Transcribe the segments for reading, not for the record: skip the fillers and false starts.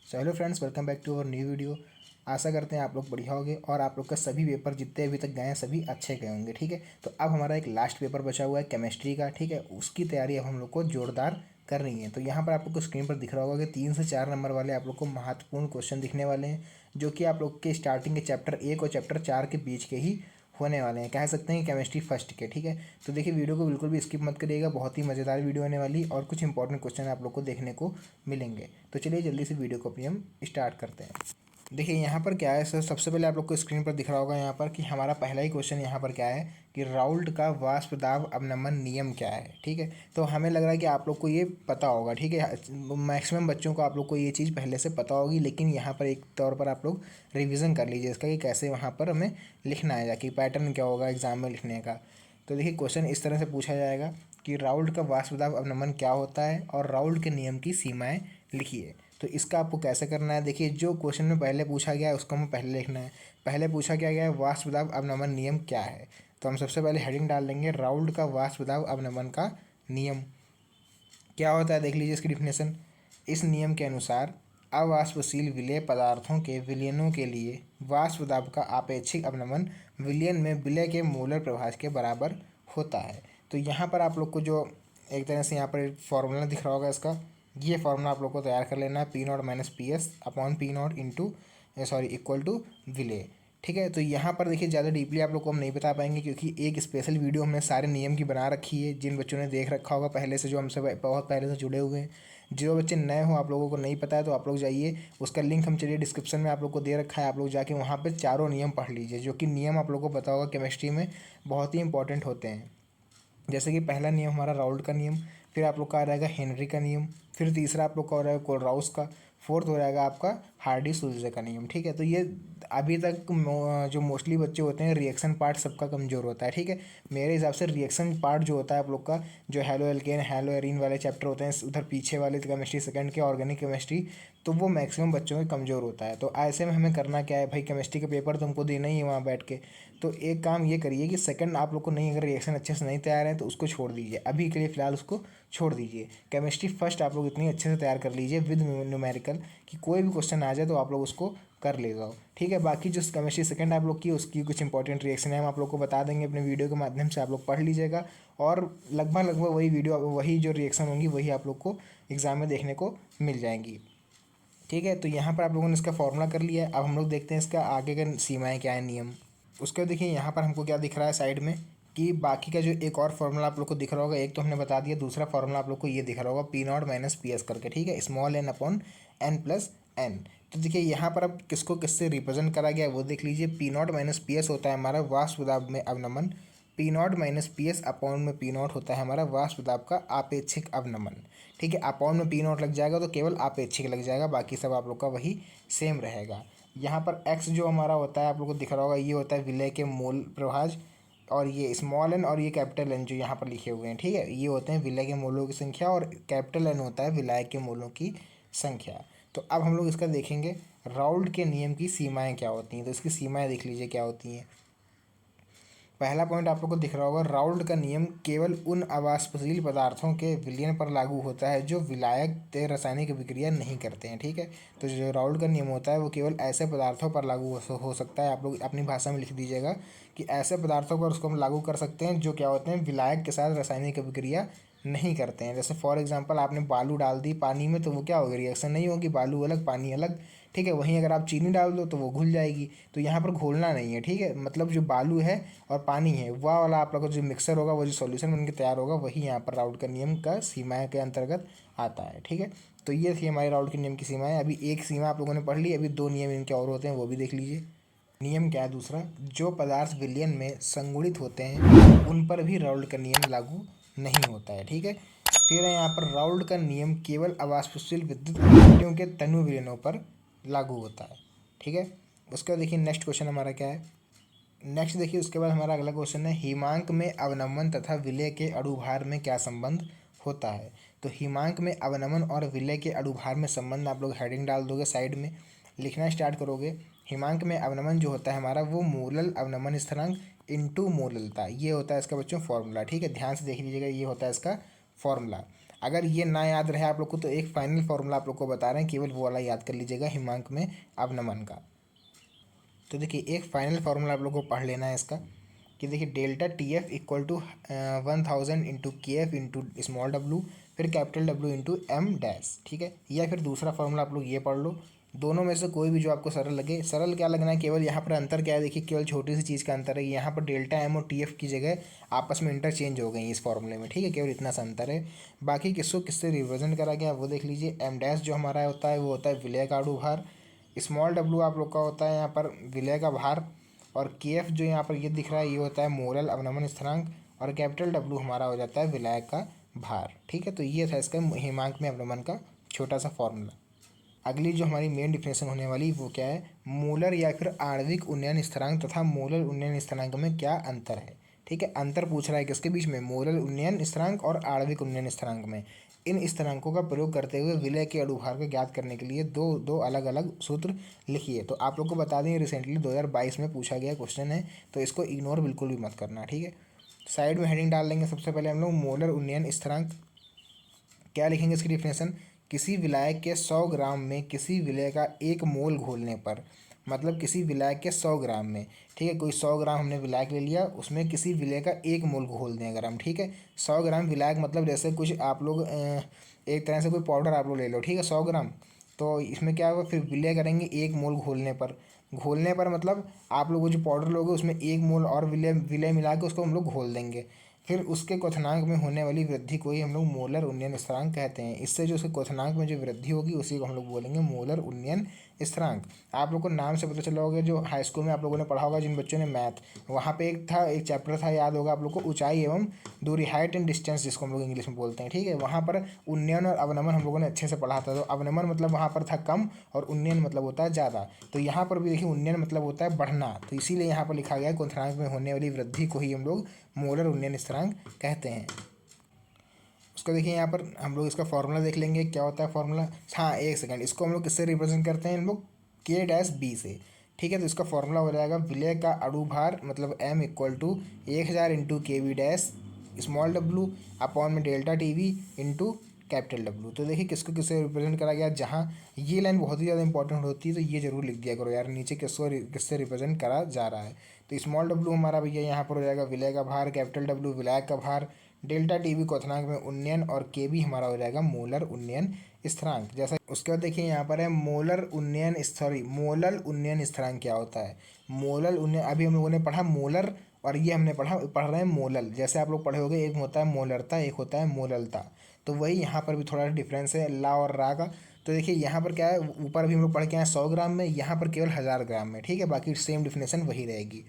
So hello friends, welcome back to our new video. आशा करते हैं आप लोग बढ़िया होंगे और आप लोग का सभी पेपर जितने अभी तक गए हैं सभी अच्छे गए होंगे। ठीक है, तो अब हमारा एक लास्ट पेपर बचा हुआ है केमिस्ट्री का। ठीक है, उसकी तैयारी अब हम लोग को जोरदार कर रही है। तो यहाँ पर आप लोग को स्क्रीन पर दिख रहा होगा कि 3 से 4 नंबर वाले आप लोग को महत्वपूर्ण क्वेश्चन दिखने वाले हैं, जो कि आप लोग के स्टार्टिंग के चैप्टर 1 और चैप्टर 4 के बीच के ही होने वाले हैं। कह सकते हैं केमिस्ट्री फर्स्ट के। ठीक है, तो देखिए वीडियो को बिल्कुल भी स्किप मत करिएगा, बहुत ही मज़ेदार वीडियो होने वाली और कुछ इंपॉर्टेंट क्वेश्चन आप लोग को देखने को मिलेंगे। तो चलिए जल्दी से वीडियो को अपनी हम स्टार्ट करते हैं। देखिए यहाँ पर क्या है सर, सबसे पहले आप लोग को स्क्रीन पर दिख रहा होगा यहाँ पर कि हमारा पहला ही क्वेश्चन यहाँ पर क्या है कि राउल्ट का वाष्प दाब अवनमन नियम क्या है। ठीक है, तो हमें लग रहा है कि आप लोग को ये पता होगा। ठीक है, मैक्सिमम बच्चों को आप लोग को ये चीज़ पहले से पता होगी, लेकिन यहाँ पर एक तौर पर आप लोग रिविज़न कर लीजिए इसका कि कैसे वहाँ पर हमें लिखना है, जाकि पैटर्न क्या होगा एग्ज़ाम में लिखने का। तो देखिए क्वेश्चन इस तरह से पूछा जाएगा कि राउल्ट का वाष्प दाब अवनमन क्या होता है और राउल्ट के नियम की सीमाएँ लिखिए। तो इसका आपको कैसे करना है, देखिए जो क्वेश्चन में पहले पूछा गया है उसको हमें पहले लिखना है। पहले पूछा क्या गया है, वाष्प दाब अवनमन नियम क्या है। तो हम सबसे पहले हेडिंग डाल देंगे राउल्ट का वाष्प दाब अवनमन का नियम क्या होता है। देख लीजिए इसकी डिफिनेशन। इस नियम के अनुसार अवाष्पशील विलेय पदार्थों के विलयनों के लिए वाष्प दाब का आपेक्षिक अवनमन विलयन में विलय के मोलर प्रभाव के बराबर होता है। तो यहाँ पर आप लोग को जो एक तरह से यहाँ पर एक फॉर्मूला दिख रहा होगा इसका, ये फॉर्मूला आप लोग को तैयार कर लेना है। P not minus P s upon p not into equal to विलेय। ठीक है, तो यहाँ पर देखिए ज़्यादा डीपली आप लोग को हम नहीं बता पाएंगे, क्योंकि एक स्पेशल वीडियो हमने सारे नियम की बना रखी है। जिन बच्चों ने देख रखा होगा पहले से, जो हमसे बहुत पहले से जुड़े हुए हैं, जो बच्चे नए हो आप लोगों को नहीं पता है, तो आप लोग जाइए, उसका लिंक हम चलिए डिस्क्रिप्शन में आप लोग को दे रखा है। आप लोग जाके वहाँ पर चारों नियम पढ़ लीजिए, जो कि नियम आप लोग को पता होगा केमिस्ट्री में बहुत ही इंपॉर्टेंट होते हैं। जैसे कि पहला नियम हमारा राउल्ट का नियम, फिर आप लोग का आ रहेगा हेनरी का नियम, फिर तीसरा आप लोग का हो रहेगा कोलराउस का, फोर्थ हो जाएगा आपका हार्डी सुल्जे का नियम। ठीक है, तो ये अभी तक जो मोस्टली बच्चे होते हैं रिएक्शन पार्ट सबका कमज़ोर होता है। ठीक है, मेरे हिसाब से रिएक्शन पार्ट जो होता है आप लोग का, जो हेलो एल्केन हेलो एरीन वाले चैप्टर होते हैं उधर पीछे वाले केमिस्ट्री सेकंड के ऑर्गेनिक केमिस्ट्री, तो वो मैक्सिमम बच्चों में कमज़ोर होता है। तो ऐसे में हमें करना क्या है भाई, केमिस्ट्री का पेपर तुमको देना ही है वहाँ बैठ के। तो एक काम ये करिए कि सेकंड आप लोग को नहीं, अगर रिएक्शन अच्छे से नहीं तैयार है तो उसको छोड़ दीजिए, अभी के लिए फ़िलहाल उसको छोड़ दीजिए। केमिस्ट्री फर्स्ट आप लोग इतनी अच्छे से तैयार कर लीजिए विद न्यूमेरिकल कि कोई भी क्वेश्चन आ जाए तो आप लोग उसको कर ले जाओ। ठीक है, बाकी जो केमिस्ट्री सेकंड आप लोग की उसकी कुछ इंपॉर्टेंट रिएक्शन है हम आप लोग को बता देंगे अपने वीडियो के माध्यम से, आप लोग पढ़ लीजिएगा और लगभग वही वीडियो वही जो रिएक्शन होंगी वही आप लोग को एग्ज़ाम में देखने को मिल जाएंगी। ठीक है, तो यहाँ पर आप लोगों ने इसका फॉर्मूला कर लिया है। अब हम लोग देखते हैं इसका आगे का सीमाएँ क्या है, नियम। उसके बाद देखिए यहाँ पर हमको क्या दिख रहा है साइड में कि बाकी का जो एक और फार्मूला आप लोग को दिख रहा होगा, एक तो हमने बता दिया, दूसरा फार्मूला आप लोग को ये दिख रहा होगा P not minus P S करके। ठीक है, small n upon n plus n. तो देखिए यहाँ पर अब किसको किससे रिप्रेजेंट करा गया है वो देख लीजिए। P not minus P s होता है हमारा वाष्प दाब में अवनमन, p not minus P s upon में पी नॉट होता है हमारा वाष्प दाब का आपेक्षिक अवनमन। ठीक है, अपॉन में पी नॉट लग जाएगा तो केवल आपेक्षिक लग जाएगा, बाकी सब आप लोग का वही सेम रहेगा। यहाँ पर एक्स जो हमारा होता है आप लोग को दिख रहा होगा, ये होता है विलय के मोल प्रभाज, और ये स्मॉल एन और ये कैपिटल एन जो यहाँ पर लिखे हुए हैं, ठीक है, ये होते हैं विलय के मोलों की संख्या, और कैपिटल एन होता है विलायक के मोलों की संख्या। तो अब हम लोग इसका देखेंगे राउल्ट के नियम की सीमाएं क्या होती हैं। तो इसकी सीमाएं देख लीजिए क्या होती हैं। पहला पॉइंट आप लोग को दिख रहा होगा, राउल्ट का नियम केवल उन अवाष्पशील पदार्थों के विलयन पर लागू होता है जो विलायक रासायनिक विक्रिया नहीं करते हैं। ठीक है, तो जो राउल्ट का नियम होता है वो केवल ऐसे पदार्थों पर लागू हो सकता है। आप लोग अपनी भाषा में लिख दीजिएगा कि ऐसे पदार्थों पर उसको हम लागू कर सकते हैं जो क्या होते हैं, विलायक के साथ रासायनिक विक्रिया नहीं करते हैं। जैसे फॉर एग्जांपल आपने बालू डाल दी पानी में तो वो क्या होगी, रिएक्शन नहीं होगी, बालू अलग पानी अलग। ठीक है, वहीं अगर आप चीनी डाल दो तो वो घुल जाएगी। तो यहाँ पर घोलना नहीं है। ठीक है, मतलब जो बालू है और पानी है वह वाला आप लोग का जो मिक्सर होगा, वो जो सॉल्यूशन बन के तैयार होगा, वही यहाँ पर राउल्ट का नियम का सीमाएँ के अंतर्गत आता है। ठीक है, तो ये थी हमारे राउल्ट के नियम की सीमाएँ। अभी एक सीमा आप लोगों ने पढ़ ली, अभी दो नियम इनके और होते हैं वो भी देख लीजिए। नियम क्या है दूसरा, जो पदार्थ विलयन में संगुणित होते हैं उन पर भी राउल्ट का नियम लागू नहीं होता है। ठीक है, फिर है यहाँ पर राउल्ट का नियम केवल अवाष्पशील विद्युत अभिक्रियाओं के तनु विलयनों पर लागू होता है। ठीक है, उसके बाद देखिए नेक्स्ट क्वेश्चन हमारा क्या है। नेक्स्ट देखिए उसके बाद हमारा अगला क्वेश्चन है, हिमांक में अवनमन तथा विलय के अणुभार में क्या संबंध होता है। तो हिमांक में अवनमन और विलय के अणुभार में संबंध आप लोग हेडिंग डाल दोगे, साइड में लिखना स्टार्ट करोगे। हिमांक में अवनमन जो होता है हमारा वो मोलल अवनमन स्थिरांक इंटू मोललता, ये होता है इसका बच्चों फॉर्मूला। ठीक है, ध्यान से देख लीजिएगा, ये होता है इसका फॉर्मूला। अगर ये ना याद रहे आप लोग को तो एक फाइनल फार्मूला आप लोग को बता रहे हैं, केवल वो वाला याद कर लीजिएगा हिमांक में अवनमन का। तो देखिए एक फाइनल फार्मूला आप लोग को पढ़ लेना है इसका, कि देखिए delta T F equal to 1000 into K F into small डब्लू, फिर capital W into M dash, ठीक है। या फिर दूसरा फार्मूला आप लोग ये पढ़ लो, दोनों में से कोई भी जो आपको सरल लगे। सरल क्या लगना है, केवल यहाँ पर अंतर क्या है, देखिए केवल छोटी सी चीज़ का अंतर है, यहाँ पर डेल्टा एम और टी एफ की जगह आपस में इंटरचेंज हो गई इस फॉर्मूले में, ठीक है, केवल इतना सा अंतर है। बाकी किसको किससे रिप्रेजेंट करा गया वो देख लीजिए। एम डैश जो हमारा होता है वो होता है विलय का अणुभार, स्मॉल डब्लू आप लोग का होता है यहाँ पर विलय का भार, और के एफ जो यहाँ पर ये दिख रहा है ये होता है मोलल अवनमन स्थिरांक, और कैपिटल डब्लू हमारा हो जाता है विलायक का भार, ठीक है। तो ये था इसका हिमांक में अवनमन का छोटा सा फॉर्मूला। अगली जो हमारी मेन डिफिनेशन होने वाली वो क्या है, मोलर या फिर आणविक उन्नयन स्थिरांक तथा मोलर उन्नयन स्थिरांक में क्या अंतर है, ठीक है। अंतर पूछ रहा है किसके बीच में, मोलर उन्नयन स्थिरांक और आणविक उन्नयन स्थिरांक में। इन स्थिरांकों का प्रयोग करते हुए विलय के अणुभार को ज्ञात करने के लिए दो दो अलग अलग सूत्र लिखिए। तो आप लोग को बता दें रिसेंटली 2022 में पूछा गया क्वेश्चन है, तो इसको इग्नोर बिल्कुल भी मत करना, ठीक है। साइड में हेडिंग डाल देंगे सबसे पहले हम लोग मोलर उन्नयन स्थिरांक। क्या लिखेंगे इसकी डिफिनेशन, किसी विलायक के 100 ग्राम में किसी विलय का 1 मोल घोलने पर, मतलब किसी विलायक के 100 ग्राम में, ठीक है, कोई 100 ग्राम हमने विलायक ले लिया, उसमें किसी विलय का 1 मोल घोल दें अगर हम, ठीक है। 100 ग्राम विलायक मतलब जैसे कुछ आप लोग एक तरह से कोई पाउडर आप लोग ले लो, ठीक है, 100 ग्राम। तो इसमें क्या होगा, फिर विलय करेंगे 1 मोल घोलने पर। घोलने पर मतलब आप लोग वो जो पाउडर लोगे उसमें 1 मोल और विलय विलय मिला के उसको हम लोग घोल देंगे। फिर उसके क्वथनांक में होने वाली वृद्धि को ही हम लोग मोलर उन्नयन स्थिरांक कहते हैं। इससे जो उसके क्वथनांक में जो वृद्धि होगी उसी को हम लोग बोलेंगे मोलर उन्नयन स्थिरांक। आप लोग को नाम से पता चला होगा, जो हाई स्कूल में आप लोगों ने पढ़ा होगा जिन बच्चों ने मैथ, वहाँ पे एक चैप्टर था याद होगा आप लोग को, ऊंचाई एवं दूरी, हाइट एंड डिस्टेंस जिसको हम लोग इंग्लिश में बोलते हैं, ठीक है। वहाँ पर उन्नयन और अवनमन हम लोगों ने अच्छे से पढ़ा था। तो अवनमन मतलब वहाँ पर था कम और उन्नयन मतलब होता है ज़्यादा। तो यहाँ पर भी देखिए उन्नयन मतलब होता है बढ़ना, तो इसीलिए यहाँ पर लिखा गया है क्वथनांक में होने वाली वृद्धि को ही हम लोग मोलर उन्नयन स्थिरांक कहते हैं। उसको देखिए यहाँ पर हम लोग इसका फॉर्मूला देख लेंगे क्या होता है फॉर्मूला। हाँ एक सेकंड, इसको हम लोग किससे रिप्रेजेंट करते हैं, हम लोग के डैश बी से, ठीक है। तो इसका फॉर्मूला हो जाएगा विलय का अणुभार मतलब M equal to 1000 into K v dash small डब्लू अपॉन में delta T v into capital W. तो देखिए किसको किससे रिप्रेजेंट करा गया, जहाँ ये लाइन बहुत ही ज़्यादा इंपॉर्टेंट होती है तो ये जरूर लिख दिया करो यार नीचे किसको किससे रिप्रेजेंट करा जा रहा है। तो स्मॉल डब्लू हमारा भैया यहाँ पर हो जाएगा विलय का भार, कैपिटल डब्लू विलायक का भार, डेल्टा टी वी क्वथनांक में उन्नयन, और के बी हमारा हो जाएगा मोलर उन्नयन स्थिरांक। जैसा उसके बाद देखिए यहाँ पर है मोलर उन्नयन मोलल उन्नयन स्थिरांक क्या होता है। मोलल उन्नयन अभी हम लोगों ने पढ़ा मोलर, और ये हमने पढ़ रहे हैं मोलल। जैसे आप लोग पढ़े होंगे एक होता है मोलरता, एक होता है मोललता, तो वही यहाँ पर भी थोड़ा डिफरेंस है ला और रा का। तो देखिए यहाँ पर क्या है, ऊपर भी हम लोग पढ़ के आए 100 ग्राम में, यहाँ पर केवल 1000 ग्राम में, ठीक है, बाकी सेम डिफिनेशन वही रहेगी।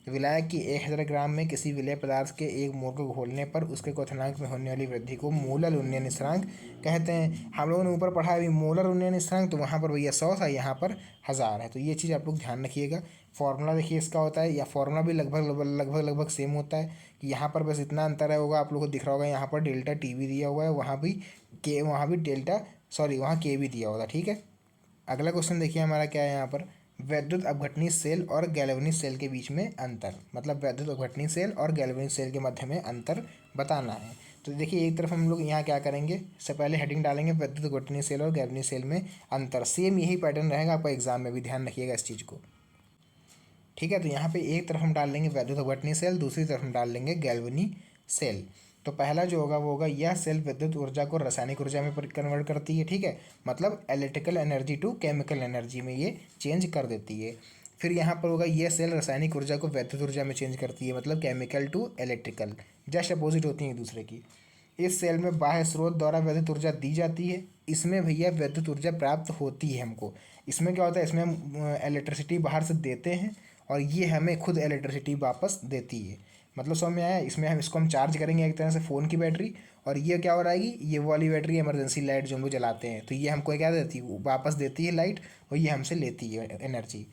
विलायक की 1000 ग्राम में किसी विलय पदार्थ के 1 मोल को घोलने पर उसके क्वथनांक में होने वाली वृद्धि को मोलल उन्नयन स्थिरांक कहते हैं। हम लोगों ने ऊपर पढ़ा अभी मोलर उन्नयन स्थिरांक, तो वहाँ पर भैया 100 था, यहाँ पर 1000 है। तो ये चीज़ आप लोग ध्यान रखिएगा। फॉर्मूला देखिए इसका होता है, या फॉर्मूला भी लगभग सेम होता है, कि यहाँ पर बस इतना अंतर है होगा, आप लोगों को दिख रहा होगा यहाँ पर डेल्टा टी वी दिया हुआ है, वहाँ भी डेल्टा सॉरी वहाँ के भी दिया होगा, ठीक है। अगला क्वेश्चन देखिए हमारा क्या है यहाँ पर, वैद्युत अपघटनी सेल और गैल्वेनिक सेल के बीच में अंतर, मतलब वैद्युत अपघटनी सेल और गैल्वेनिक सेल के मध्य में अंतर बताना है। तो देखिए एक तरफ हम लोग यहाँ क्या करेंगे, सबसे पहले हेडिंग डालेंगे वैद्युत अपघटनी सेल और गैल्वेनिक सेल में अंतर। सेम यही पैटर्न रहेगा आपका एग्जाम में भी, ध्यान रखिएगा इस चीज़ को, ठीक है। तो यहाँ पे एक तरफ हम डाल लेंगे वैद्युत अपघटनी सेल, दूसरी तरफ हम डाल लेंगे गैल्वेनिक सेल। तो पहला जो होगा वो होगा, यह सेल विद्युत ऊर्जा को रासायनिक ऊर्जा में कन्वर्ट करती है, ठीक है, मतलब electrical energy to chemical energy में ये चेंज कर देती है। फिर यहाँ पर होगा, यह सेल रासायनिक ऊर्जा को वैद्युत ऊर्जा में चेंज करती है, मतलब chemical to electrical, just opposite होती हैं एक दूसरे की। इस सेल में बाह्य स्रोत द्वारा विद्युत ऊर्जा दी जाती है, इसमें भैया विद्युत ऊर्जा प्राप्त होती है हमको। इसमें क्या होता है, इसमें हम इलेक्ट्रिसिटी बाहर से देते हैं और ये हमें खुद इलेक्ट्रिसिटी वापस देती है। मतलब समझ में आया, इसमें हम चार्ज करेंगे एक तरह से फ़ोन की बैटरी, और ये क्या हो रहा है कि ये वाली बैटरी इमरजेंसी लाइट जो हम लोग जलाते हैं, तो ये हमको क्या देती है, वापस देती है लाइट, और ये हमसे लेती है एनर्जी।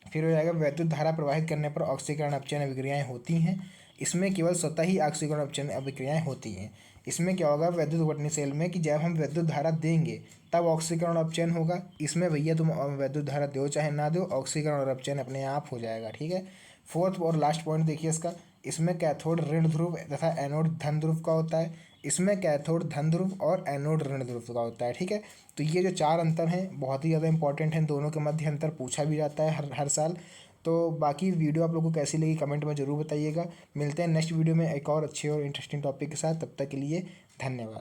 फिर हो जाएगा, वैद्युत धारा प्रवाहित करने पर ऑक्सीकरण अपचयन अभिक्रियाएँ होती हैं, इसमें केवल स्वतः ही ऑक्सीकरण अपचयन अभिक्रियाएँ होती हैं। इसमें क्या होगा वैद्युत अपघटनी सेल में, कि जब हम विद्युत धारा देंगे तब ऑक्सीकरण अपचयन होगा। इसमें भैया तुम विद्युत धारा दो चाहे ना दो, ऑक्सीकरण और अपचयन अपने आप हो जाएगा, ठीक है। फोर्थ और लास्ट पॉइंट देखिए इसका, इसमें कैथोड ऋण ध्रुव तथा एनोड धन ध्रुव का होता है। इसमें कैथोड धन ध्रुव और एनोड ऋण ध्रुव का होता है। ठीक है, तो ये जो 4 अंतर हैं बहुत ही ज़्यादा इंपॉर्टेंट हैं, दोनों के मध्य अंतर पूछा भी जाता है हर साल। तो बाकी वीडियो आप लोगों को कैसी लगी कमेंट में ज़रूर बताइएगा। मिलते हैं नेक्स्ट वीडियो में एक और अच्छे और इंटरेस्टिंग टॉपिक के साथ, तब तक के लिए धन्यवाद।